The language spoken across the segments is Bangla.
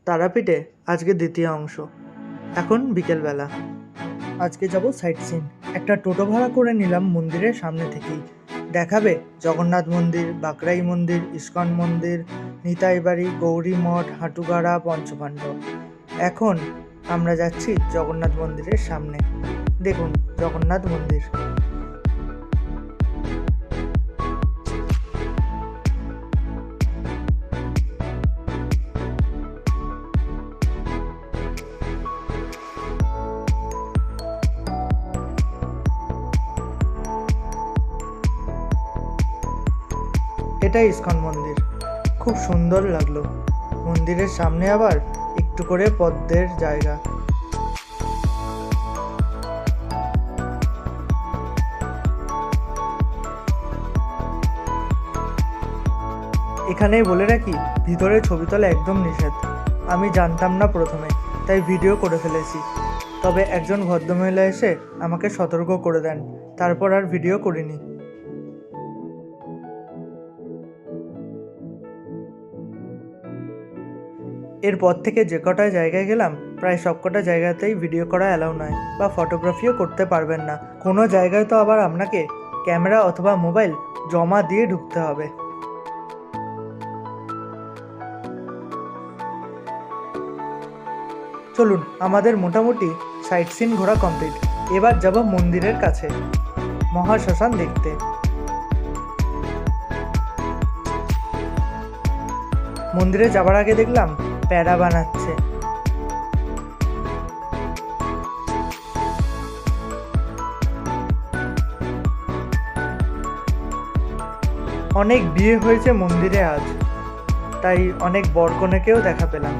তারাপীঠে আজকে দ্বিতীয় অংশ। এখন বিকেলবেলা। আজকে যাব সাইট সিন। একটা টোটো ভাড়া করে নিলাম মন্দিরের সামনে থেকেই। দেখাবে জগন্নাথ মন্দির, বাঁকড়াই মন্দির, ইস্কন মন্দির, নিতাই বাড়ি, গৌরী মঠ, হাটুগাড়া, পঞ্চপাণ্ডব। এখন আমরা যাচ্ছি জগন্নাথ মন্দিরের সামনে। দেখুন জগন্নাথ মন্দির। এটা ইস্কন মন্দির। খুব সুন্দর লাগলো। মন্দিরের সামনে আবার একটু করে পদ্মের জায়গা। এখানেই বলে রাখি, ভিতরে ছবি তোলা একদম নিষেধ। আমি জানতাম না প্রথমে, তাই ভিডিও করে ফেলেছি। তবে একজন ভদ্রমহিলা এসে আমাকে সতর্ক করে দেন, তারপর আর ভিডিও করিনি। এরপর থেকে যে কটা জায়গায় গেলাম, প্রায় সবকটা জায়গাতেই ভিডিও করা অ্যালাউ নয়, বা ফটোগ্রাফিও করতে পারবেন না। কোনো জায়গায় তো আবার আপনাকে ক্যামেরা অথবা মোবাইল জমা দিয়ে ঢুকতে হবে। চলুন, আমাদের মোটামুটি সাইট সিন ঘোরা কমপ্লিট। এবার যাব মন্দিরের কাছে, মহাশ্মশান দেখতে। মন্দিরে যাবার আগে দেখলাম প্যাড়া বানাচ্ছে। অনেক বিয়ে হয়েছে মন্দিরে আজ, তাই অনেক বরকনেকেও দেখা পেলাম।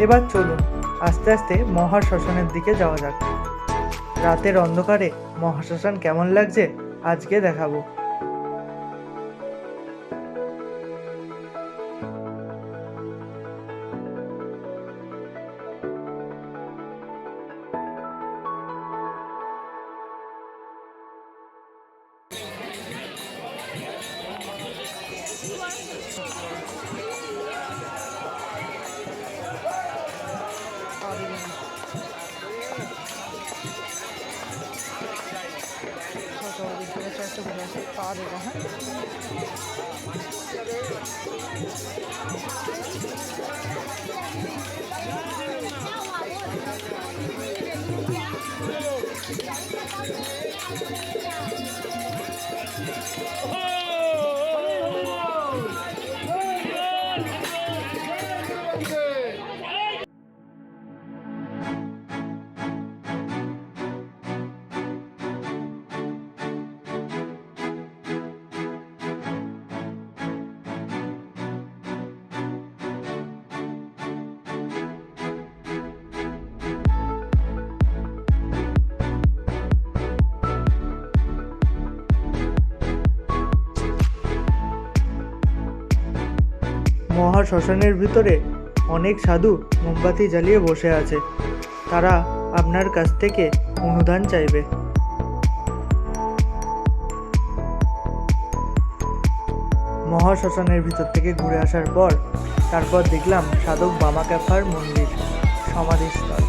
এবার চলুন আস্তে আস্তে মহাশ্মশানের দিকে যাওয়া যাক। রাতের অন্ধকারে মহাশ্মশান কেমন লাগছে আজকে দেখাবো। মহাশ্মশানের ভিতরে অনেক সাধু মোমবাতি জ্বালিয়ে বসে আছে। তারা আপনার কাছ থেকে অনুদান চাইবে। মহাশ্মশানের ভিতর থেকে ঘুরে আসার পর তারপর দেখলাম সাধক বামাক্ষ্যাপার মন্দির, সমাধিস্থল।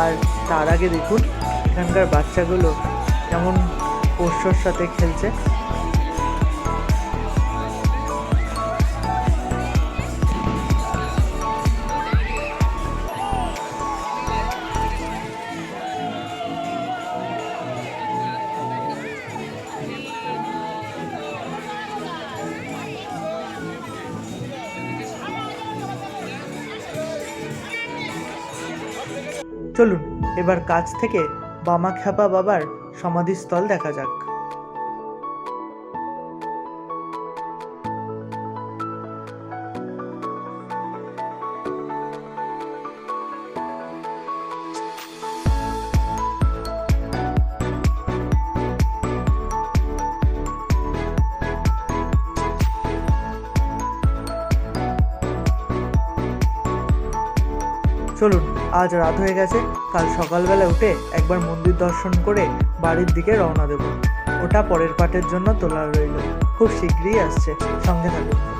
আর তার আগে দেখুন এখানকার বাচ্চাগুলো কেমন পোষ্যর সাথে খেলছে। চলুন এবার কাছ থেকে বামাক্ষ্যাপা বাবার সমাধিস্থল দেখা যাক। চলুন, আজ রাত হয়ে গেছে, কাল সকালবেলা উঠে একবার মন্দির দর্শন করে বাড়ির দিকে রওনা দেব। ওটা পরের পার্টের জন্য তোলা রইল, খুব শীঘ্রই আসছে, সঙ্গে থাকুন।